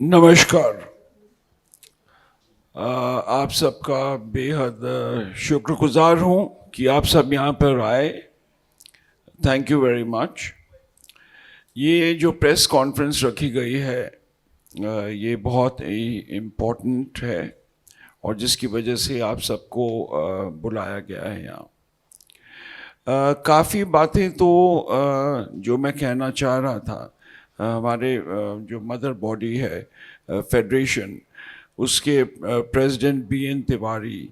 नमस्कार। आप सबका बेहद शुक्रगुजार हूँ कि आप सब यहाँ पर आए। Thank you very much. ये जो प्रेस कॉन्फ्रेंस रखी गई है ये बहुत ही इम्पोर्टेंट है और जिसकी वजह से आप सबको बुलाया गया है यहाँ। काफ़ी बातें तो जो मैं कहना चाह रहा था हमारे जो मदर बॉडी है फेडरेशन, उसके प्रेसिडेंट BN तिवारी,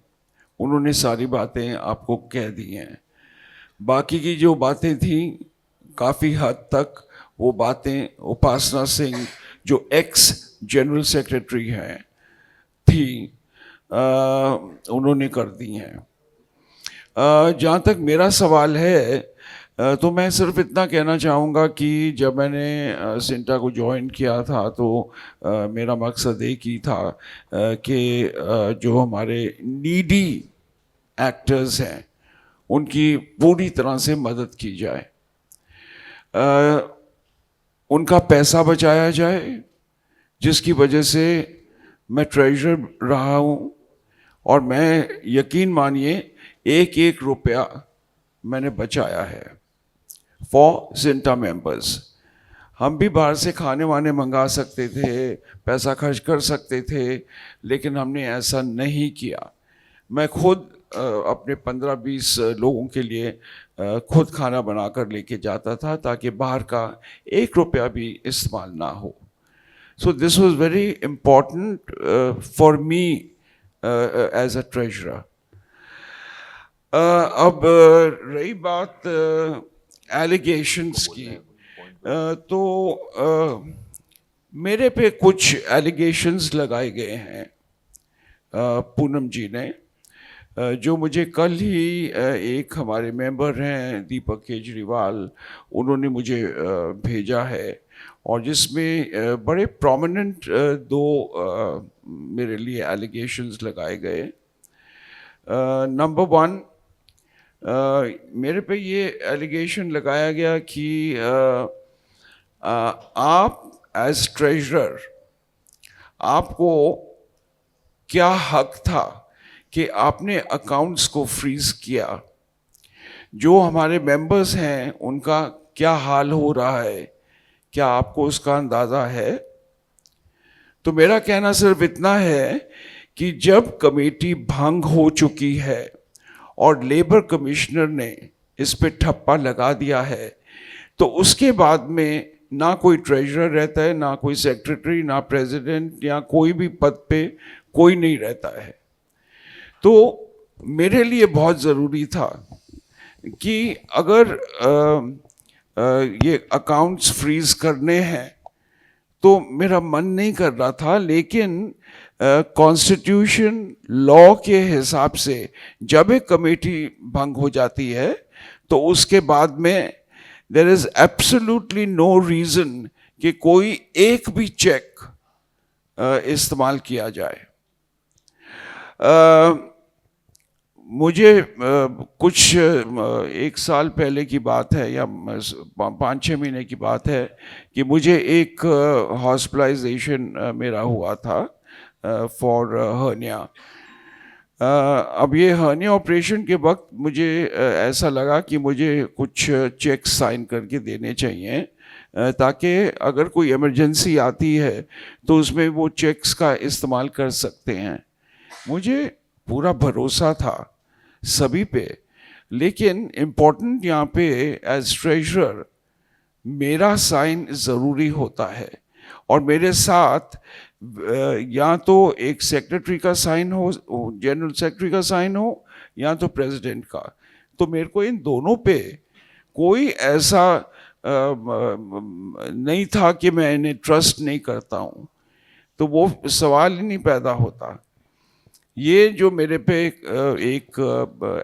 उन्होंने सारी बातें आपको कह दी हैं। बाकी की जो बातें थी काफ़ी हद तक वो बातें उपासना सिंह जो एक्स जनरल सेक्रेटरी हैं थी उन्होंने कर दी हैं। जहाँ तक मेरा सवाल है तो मैं सिर्फ इतना कहना चाहूँगा कि जब मैंने सिंटा को ज्वाइन किया था तो मेरा मकसद एक ही था कि जो हमारे नीडी एक्टर्स हैं उनकी पूरी तरह से मदद की जाए, उनका पैसा बचाया जाए, जिसकी वजह से मैं ट्रेजरर रहा हूँ और मैं यकीन मानिए एक एक रुपया मैंने बचाया है फॉर सिंटा मेंबर्स। हम भी बाहर से खाने वाने मंगा सकते थे, पैसा खर्च कर सकते थे, लेकिन हमने ऐसा नहीं किया। मैं खुद अपने 15-20 लोगों के लिए खुद खाना बनाकर लेके जाता था ताकि बाहर का एक रुपया भी इस्तेमाल ना हो। So this was very important for me as a treasurer. अब रही बात एलिगेशंस की, तो मेरे पे कुछ एलिगेशंस लगाए गए हैं पूनम जी ने, जो मुझे कल ही एक हमारे मेंबर हैं दीपक केजरीवाल, उन्होंने मुझे भेजा है और जिसमें बड़े प्रोमिनेंट दो मेरे लिए एलिगेशंस लगाए गए। नंबर 1, मेरे पे ये एलिगेशन लगाया गया कि आप एज ट्रेजरर आपको क्या हक था कि आपने अकाउंट्स को फ्रीज किया। जो हमारे मेंबर्स हैं उनका क्या हाल हो रहा है, क्या आपको उसका अंदाज़ा है? तो मेरा कहना सिर्फ इतना है कि जब कमेटी भंग हो चुकी है और लेबर कमिश्नर ने इस पे ठप्पा लगा दिया है, तो उसके बाद में ना कोई ट्रेजरर रहता है, ना कोई सेक्रेटरी, ना प्रेसिडेंट, या कोई भी पद पे कोई नहीं रहता है। तो मेरे लिए बहुत ज़रूरी था कि अगर ये अकाउंट्स फ्रीज करने हैं तो मेरा मन नहीं कर रहा था, लेकिन कॉन्स्टिट्यूशन लॉ के हिसाब से जब एक कमेटी भंग हो जाती है तो उसके बाद में there is absolutely no reason कि कोई एक भी चेक इस्तेमाल किया जाए। मुझे कुछ 1 साल पहले की बात है या 5-6 महीने की बात है कि मुझे एक हॉस्पिटलाइजेशन मेरा हुआ था फॉर हर्निया। अब ये हर्निया ऑपरेशन के वक्त मुझे ऐसा लगा कि मुझे कुछ चेक साइन करके देने चाहिए ताकि अगर कोई इमरजेंसी आती है तो उसमें वो चेक्स का इस्तेमाल कर सकते हैं। मुझे पूरा भरोसा था सभी पे, लेकिन इम्पोर्टेंट यहाँ पे एज ट्रेजरर मेरा साइन ज़रूरी होता है और मेरे साथ या तो एक सेक्रेटरी का साइन हो, जनरल सेक्रेटरी का साइन हो, या तो प्रेसिडेंट का। तो मेरे को इन दोनों पे कोई ऐसा नहीं था कि मैं इन्हें ट्रस्ट नहीं करता हूँ, तो वो सवाल ही नहीं पैदा होता। ये जो मेरे पे एक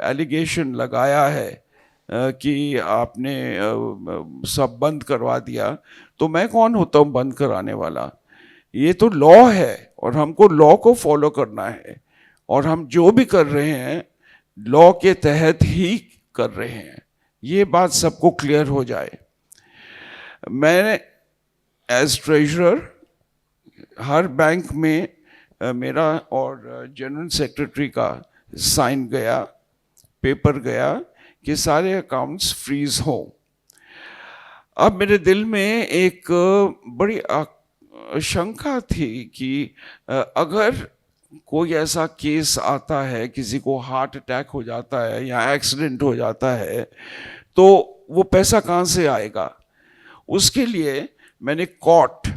एलिगेशन लगाया है कि आपने सब बंद करवा दिया, तो मैं कौन होता हूँ बंद कराने वाला? ये तो लॉ है और हमको लॉ को फॉलो करना है और हम जो भी कर रहे हैं लॉ के तहत ही कर रहे हैं। ये बात सबको क्लियर हो जाए। मैं एज ट्रेजरर हर बैंक में मेरा और जनरल सेक्रेटरी का साइन गया, पेपर गया कि सारे अकाउंट्स फ्रीज हों। अब मेरे दिल में एक बड़ी शंका थी कि अगर कोई ऐसा केस आता है, किसी को हार्ट अटैक हो जाता है या एक्सीडेंट हो जाता है, तो वो पैसा कहाँ से आएगा। उसके लिए मैंने कोर्ट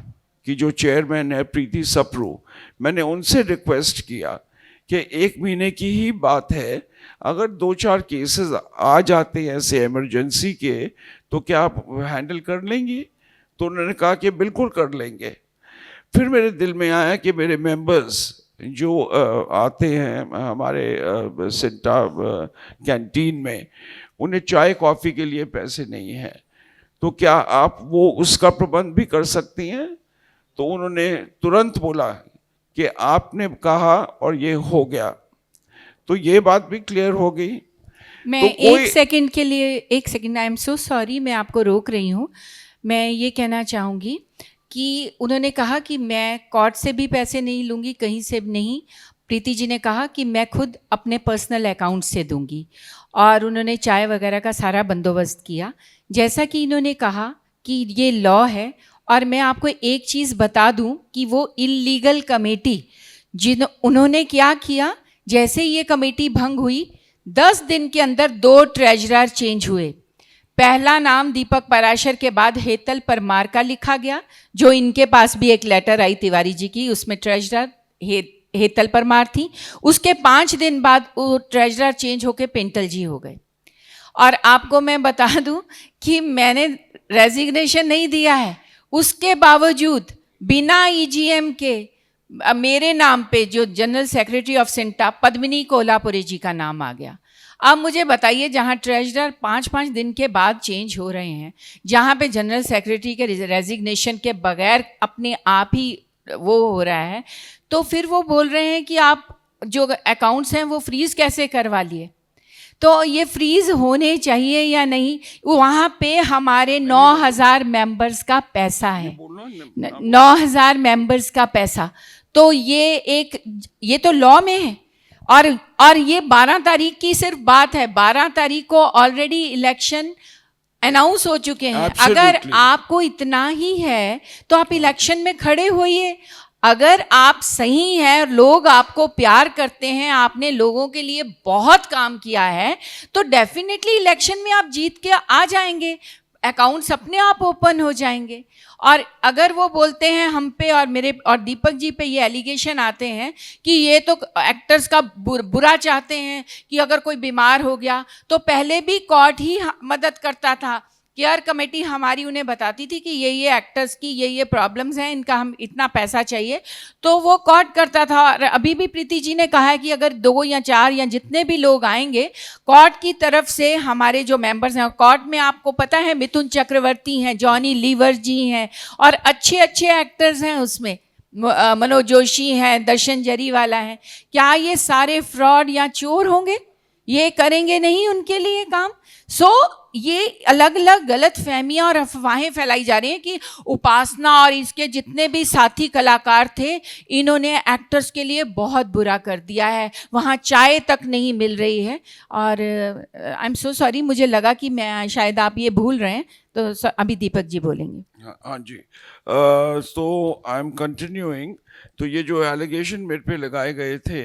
की जो चेयरमैन है प्रीति सप्रू, मैंने उनसे रिक्वेस्ट किया कि 1 महीने की ही बात है, अगर 2-4 केसेस आ जाते हैं ऐसे इमरजेंसी के, तो क्या आप हैंडल कर लेंगी। तो उन्होंने कहा कि बिल्कुल कर लेंगे। फिर मेरे दिल में आया कि मेरे मेंबर्स जो आते हैं हमारे सिंटा कैंटीन में, उन्हें चाय कॉफ़ी के लिए पैसे नहीं हैं, तो क्या आप वो उसका प्रबंध भी कर सकती हैं। तो उन्होंने तुरंत बोला कि आपने कहा और ये हो गया। तो ये बात भी क्लियर हो गई। मैं तो एक सेकंड के लिए, एक second, I am so sorry, मैं आपको रोक रही हूँ। मैं ये कहना चाहूँगी कि उन्होंने कहा कि मैं कोर्ट से भी पैसे नहीं लूँगी, कहीं से भी नहीं। प्रीति जी ने कहा कि मैं खुद अपने पर्सनल अकाउंट से दूंगी, और उन्होंने चाय वगैरह का सारा बंदोबस्त किया। जैसा कि इन्होंने कहा कि ये लॉ है, और मैं आपको एक चीज़ बता दूं कि वो इल्लीगल कमेटी उन्होंने क्या किया, जैसे ये कमेटी भंग हुई 10 दिन के अंदर 2 ट्रेजरर चेंज हुए। पहला नाम दीपक पराशर के बाद हेतल परमार का लिखा गया, जो इनके पास भी एक लेटर आई तिवारी जी की, उसमें ट्रेजरर हेतल परमार थी। उसके 5 दिन बाद वो ट्रेजरर चेंज होके पेंटल जी हो गए। और आपको मैं बता दूं कि मैंने रेजिग्नेशन नहीं दिया है, उसके बावजूद बिना ईजीएम के मेरे नाम पे जो general secretary of CINTAA Padmini Kolhapuri ji का नाम आ गया। अब मुझे बताइए, जहाँ ट्रेजरर 5-5 दिन के बाद चेंज हो रहे हैं, जहाँ पे जनरल सेक्रेटरी के रेजिग्नेशन के बगैर अपने आप ही वो हो रहा है, तो फिर वो बोल रहे हैं कि आप जो अकाउंट्स हैं वो फ्रीज़ कैसे करवा लिए। तो ये फ्रीज़ होने चाहिए या नहीं। वहाँ पे हमारे 9,000 मेंबर्स का पैसा है, 9,000 मेंबर्स का पैसा। तो ये तो लॉ में है। और ये 12 तारीख की सिर्फ बात है, 12 तारीख को ऑलरेडी इलेक्शन अनाउंस हो चुके हैं। अगर आपको इतना ही है तो आप इलेक्शन में खड़े होइए। अगर आप सही हैं, लोग आपको प्यार करते हैं, आपने लोगों के लिए बहुत काम किया है, तो डेफिनेटली इलेक्शन में आप जीत के आ जाएंगे, अकाउंट्स अपने आप ओपन हो जाएंगे। और अगर वो बोलते हैं हम पे और मेरे और दीपक जी पे ये एलिगेशन आते हैं कि ये तो एक्टर्स का बुरा चाहते हैं, कि अगर कोई बीमार हो गया तो पहले भी कोर्ट ही मदद करता था। केयर कमेटी हमारी उन्हें बताती थी कि ये एक्टर्स की ये प्रॉब्लम्स हैं, इनका हम इतना पैसा चाहिए, तो वो कोर्ट करता था। और अभी भी प्रीति जी ने कहा है कि अगर 2 या 4 या जितने भी लोग आएंगे कोर्ट की तरफ से, हमारे जो मेंबर्स हैं कोर्ट में, आपको पता है मिथुन चक्रवर्ती हैं, जॉनी लीवर जी हैं, और अच्छे अच्छे एक्टर्स हैं उसमें, मनोज जोशी हैं, दर्शन जरीवाला हैं। क्या ये सारे फ्रॉड या चोर होंगे? ये करेंगे नहीं उनके लिए काम। ये अलग अलग गलत फहमियाँ और अफवाहें फैलाई जा रही हैं कि उपासना और इसके जितने भी साथी कलाकार थे, इन्होंने एक्टर्स के लिए बहुत बुरा कर दिया है, वहाँ चाय तक नहीं मिल रही है। और आई एम सो सॉरी, मुझे लगा कि मैं शायद आप ये भूल रहे हैं, तो अभी दीपक जी बोलेंगे। हाँ जी, तो आई एम कंटिन्यूइंग। तो ये जो एलिगेशन मेरे पे लगाए गए थे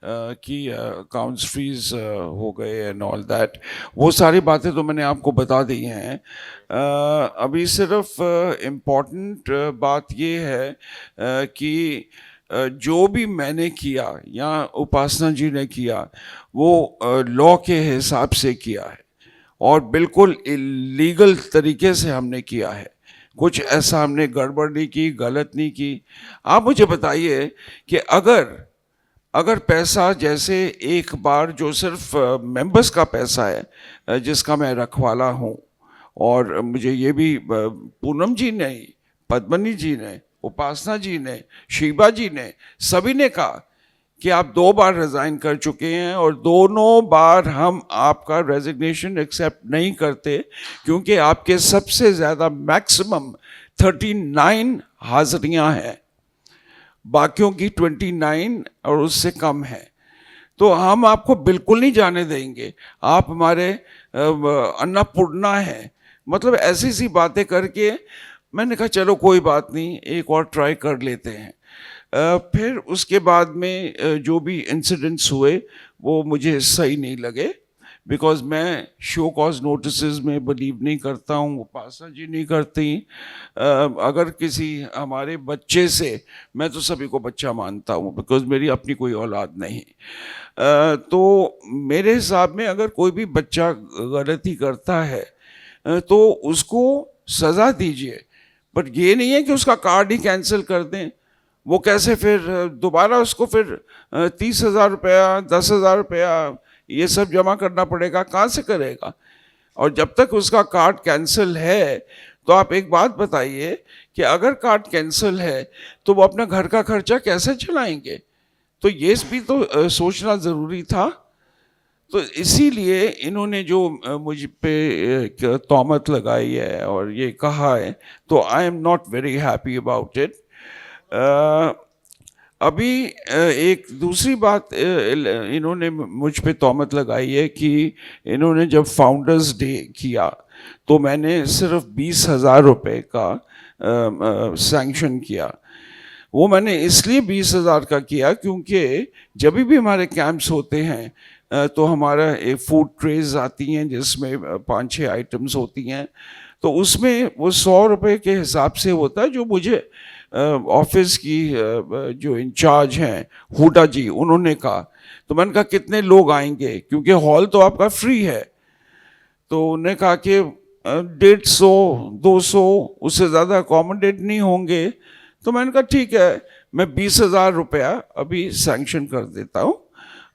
कि अकाउंट्स फ्रीज हो गए एंड ऑल दैट, वो सारी बातें तो मैंने आपको बता दी हैं। अभी सिर्फ इम्पॉर्टेंट बात ये है कि जो भी मैंने किया या उपासना जी ने किया, वो लॉ के हिसाब से किया है और बिल्कुल इलीगल तरीके से हमने किया है। कुछ ऐसा हमने गड़बड़ नहीं की, गलत नहीं की। आप मुझे बताइए कि अगर पैसा, जैसे एक बार जो सिर्फ मेंबर्स का पैसा है जिसका मैं रखवाला हूँ, और मुझे ये भी पूनम जी ने, पद्मनी जी ने, उपासना जी ने, शीबा जी ने, सभी ने कहा कि आप 2 बार रिज़ाइन कर चुके हैं और दोनों बार हम आपका रेजिग्नेशन एक्सेप्ट नहीं करते, क्योंकि आपके सबसे ज़्यादा मैक्सिमम 39 हाज़िरियाँ हैं। बाकियों की 29 और उससे कम है। तो हम आपको बिल्कुल नहीं जाने देंगे, आप हमारे अन्नपूर्णा हैं। मतलब ऐसी सी बातें करके मैंने कहा चलो कोई बात नहीं, एक और ट्राई कर लेते हैं। फिर उसके बाद में जो भी इंसिडेंट्स हुए वो मुझे सही नहीं लगे, बिकॉज मैं शो कॉज नोटिस में बिलीव नहीं करता हूँ, उपासना जी नहीं करती। अगर किसी हमारे बच्चे से, मैं तो सभी को बच्चा मानता हूँ बिकॉज मेरी अपनी कोई औलाद नहीं। तो मेरे हिसाब में अगर कोई भी बच्चा गलती करता है तो उसको सज़ा दीजिए, बट ये नहीं है कि उसका कार्ड ही कैंसिल कर दें। वो कैसे फिर दोबारा उसको फिर 30,000 रुपया, 10,000 रुपया ये सब जमा करना पड़ेगा, कहाँ से करेगा? और जब तक उसका कार्ड कैंसिल है तो आप एक बात बताइए कि अगर कार्ड कैंसिल है तो वो अपना घर का खर्चा कैसे चलाएंगे? तो ये भी तो सोचना ज़रूरी था। तो इसीलिए इन्होंने जो मुझ पे तोहमत लगाई है और ये कहा है, तो I am not very happy about it. अभी एक दूसरी बात इन्होंने मुझ पे तोहमत लगाई है कि इन्होंने जब फाउंडर्स डे किया तो मैंने सिर्फ 20,000 रुपये का सैंक्शन किया। वो मैंने इसलिए 20,000 का किया क्योंकि जब भी हमारे कैंप्स होते हैं तो हमारा एक फूड ट्रेज आती हैं जिसमें 5-6 आइटम्स होती हैं, तो उसमें वो 100 रुपये के हिसाब से होता है। जो मुझे ऑफिस की जो इंचार्ज हैं हुडा जी, उन्होंने कहा, तो मैंने कहा कितने लोग आएंगे, क्योंकि हॉल तो आपका फ्री है। तो उन्होंने कहा कि 150-200, उससे ज़्यादा अकोमोडेट नहीं होंगे। तो मैंने कहा ठीक है, मैं 20,000 रुपया अभी सैंक्शन कर देता हूँ,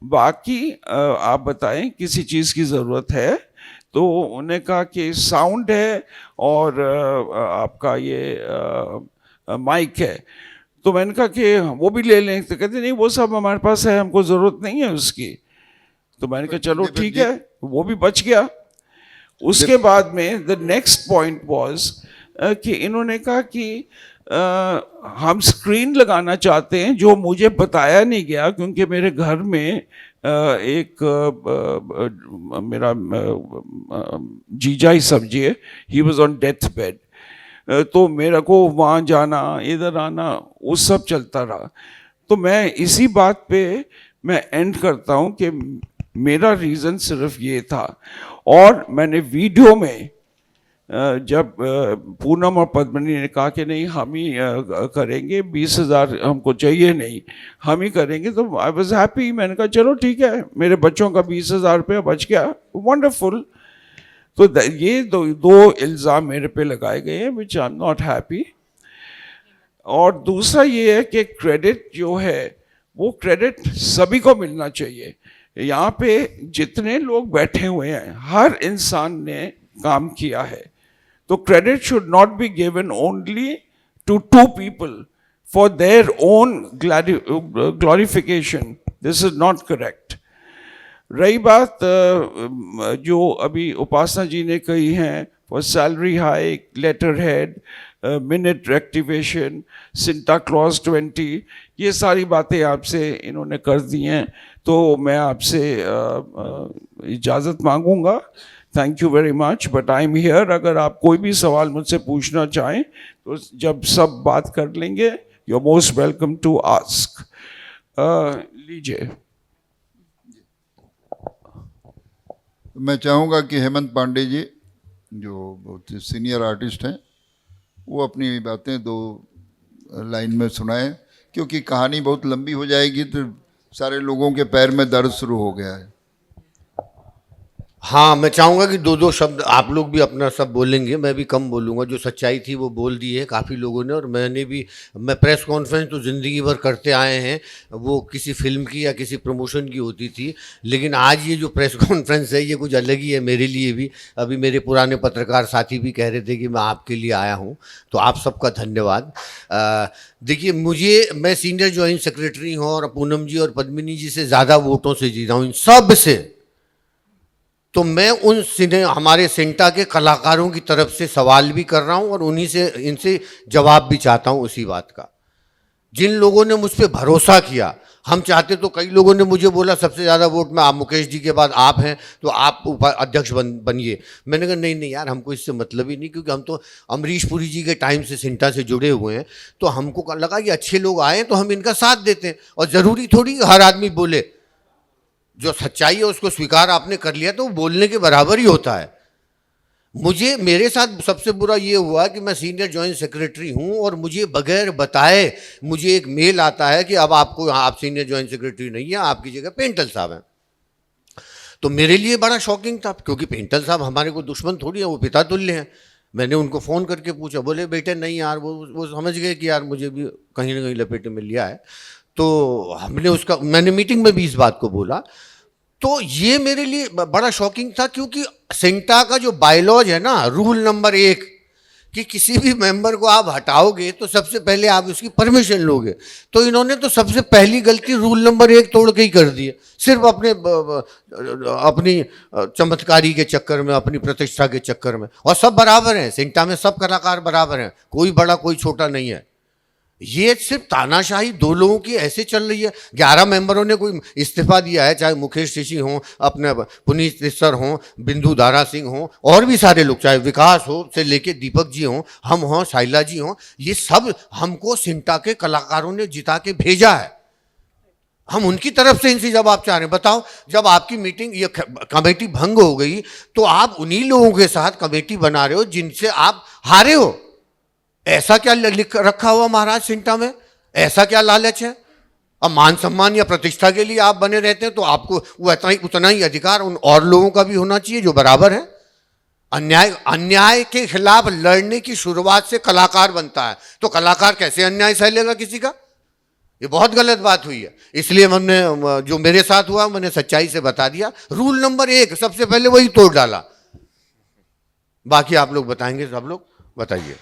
बाकी आप बताएं किसी चीज़ की ज़रूरत है। तो उन्होंने कहा कि साउंड है और आपका ये माइक है। तो मैंने कहा कि वो भी ले लें, तो कहते नहीं वो सब हमारे पास है, हमको ज़रूरत नहीं है उसकी। तो मैंने कहा चलो ठीक है, वो भी बच गया। उसके बाद में द नेक्स्ट पॉइंट वाज कि इन्होंने कहा कि हम स्क्रीन लगाना चाहते हैं, जो मुझे बताया नहीं गया क्योंकि मेरे घर में एक मेरा जीजा ही समझिए, he was on death bed. तो मेरे को वहाँ जाना, इधर आना, वो सब चलता रहा। तो मैं इसी बात पे मैं एंड करता हूँ कि मेरा रीज़न सिर्फ ये था। और मैंने वीडियो में जब पूनम और पद्मिनी ने कहा कि नहीं हम ही करेंगे, 20,000 हमको चाहिए नहीं, हम ही करेंगे, तो आई वॉज हैप्पी। मैंने कहा चलो ठीक है, मेरे बच्चों का 20,000 रुपया बच गया, वंडरफुल। तो ये दो इल्ज़ाम मेरे पे लगाए गए हैं विच आई एम नॉट हैप्पी। और दूसरा ये है कि क्रेडिट जो है वो क्रेडिट सभी को मिलना चाहिए। यहाँ पे जितने लोग बैठे हुए हैं हर इंसान ने काम किया है, तो credit should not be given only to 2 people for their own glorification. This is not correct. रही बात जो अभी उपासना जी ने कही है for salary hike, letterhead, minute activation, सिंटा क्लॉज 20, ये सारी बातें आपसे इन्होंने कर दी हैं। तो मैं आपसे इजाज़त मांगूंगा। Thank you very much, but I am here. अगर आप कोई भी सवाल मुझसे पूछना चाहें तो जब सब बात कर लेंगे, you are most welcome to ask. लीजिए। मैं चाहूँगा कि हेमंत पांडे जी जो बहुत सीनियर आर्टिस्ट हैं वो अपनी बातें 2 लाइन में सुनाएं, क्योंकि कहानी बहुत लंबी हो जाएगी तो सारे लोगों के पैर में दर्द शुरू हो गया है। हाँ, मैं चाहूँगा कि 2-2 शब्द आप लोग भी अपना सब बोलेंगे, मैं भी कम बोलूँगा। जो सच्चाई थी वो बोल दी है काफ़ी लोगों ने, और मैंने भी। मैं प्रेस कॉन्फ्रेंस तो ज़िंदगी भर करते आए हैं, वो किसी फिल्म की या किसी प्रमोशन की होती थी, लेकिन आज ये जो प्रेस कॉन्फ्रेंस है ये कुछ अलग ही है मेरे लिए भी। अभी मेरे पुराने पत्रकार साथी भी कह रहे थे कि मैं आपके लिए आया हूँ, तो आप सबका धन्यवाद। देखिए, मैं सीनियर जॉइंट सेक्रेटरी हूँ और पूनम जी और पद्मिनी जी से ज़्यादा वोटों से जीता हूँ, इन सब से। तो मैं हमारे सेंटा के कलाकारों की तरफ से सवाल भी कर रहा हूं और उन्हीं से इनसे जवाब भी चाहता हूं उसी बात का। जिन लोगों ने मुझ पर भरोसा किया, हम चाहते तो कई लोगों ने मुझे बोला सबसे ज़्यादा वोट में आप, मुकेश जी के बाद आप हैं, तो आप अध्यक्ष बनिए। मैंने कहा नहीं नहीं यार, हमको इससे मतलब ही नहीं, क्योंकि हम तो अमरीश पुरी जी के टाइम से सिंटा से जुड़े हुए हैं, तो हमको लगा कि अच्छे लोग आए तो हम इनका साथ देते हैं, और ज़रूरी थोड़ी हर आदमी बोले। जो सच्चाई है उसको स्वीकार आपने कर लिया तो वो बोलने के बराबर ही होता है। मेरे साथ सबसे बुरा ये हुआ कि मैं सीनियर जॉइंट सेक्रेटरी हूं और मुझे बगैर बताए मुझे एक मेल आता है कि अब आप सीनियर जॉइंट सेक्रेटरी नहीं है, आपकी जगह पेंटल साहब हैं। तो मेरे लिए बड़ा शॉकिंग था, क्योंकि पेंटल साहब हमारे को दुश्मन थोड़ी है, वो पिता तुल्य हैं। मैंने उनको फ़ोन करके पूछा, बोले बेटे नहीं यार, वो समझ गए कि यार मुझे भी कहीं ना कहीं लपेटे में लिया है। तो मैंने मीटिंग में भी इस बात को बोला। तो ये मेरे लिए बड़ा शॉकिंग था, क्योंकि सिंटा का जो बायलॉज है ना, रूल नंबर 1 कि किसी भी मेंबर को आप हटाओगे तो सबसे पहले आप उसकी परमिशन लोगे। तो इन्होंने तो सबसे पहली गलती रूल नंबर 1 तोड़ के ही कर दी है, सिर्फ अपनी चमत्कारी के चक्कर में, अपनी प्रतिष्ठा के चक्कर में। और सब बराबर हैं, सिंटा में सब कलाकार बराबर हैं, कोई बड़ा कोई छोटा नहीं है। ये सिर्फ तानाशाही 2 लोगों की ऐसे चल रही है। 11 मेंबरों ने कोई इस्तीफा दिया है, चाहे मुकेश ऋषि हों, अपने पुनीत सर हों, बिंदु दारा सिंह हों, और भी सारे लोग, चाहे विकास हो से लेके दीपक जी हों, हम हों, शाइला जी हों, ये सब हमको सिंटा के कलाकारों ने जिता के भेजा है। हम उनकी तरफ से इनसे जब आप चाह रहे हैं, बताओ जब आपकी मीटिंग ये कमेटी भंग हो गई तो आप उन्हीं लोगों के साथ कमेटी बना रहे हो जिनसे आप हारे हो। ऐसा क्या लिख रखा हुआ महाराज सिंटा में? ऐसा क्या लालच है? अब मान सम्मान या प्रतिष्ठा के लिए आप बने रहते हैं तो आपको वो उतना ही अधिकार उन और लोगों का भी होना चाहिए जो बराबर है। अन्याय के खिलाफ लड़ने की शुरुआत से कलाकार बनता है, तो कलाकार कैसे अन्याय सह लेगा किसी का? ये बहुत गलत बात हुई है। इसलिए हमने, जो मेरे साथ हुआ मैंने सच्चाई से बता दिया। रूल नंबर 1 सबसे पहले वही तोड़ डाला। बाकी आप लोग बताएंगे, सब लोग बताइए।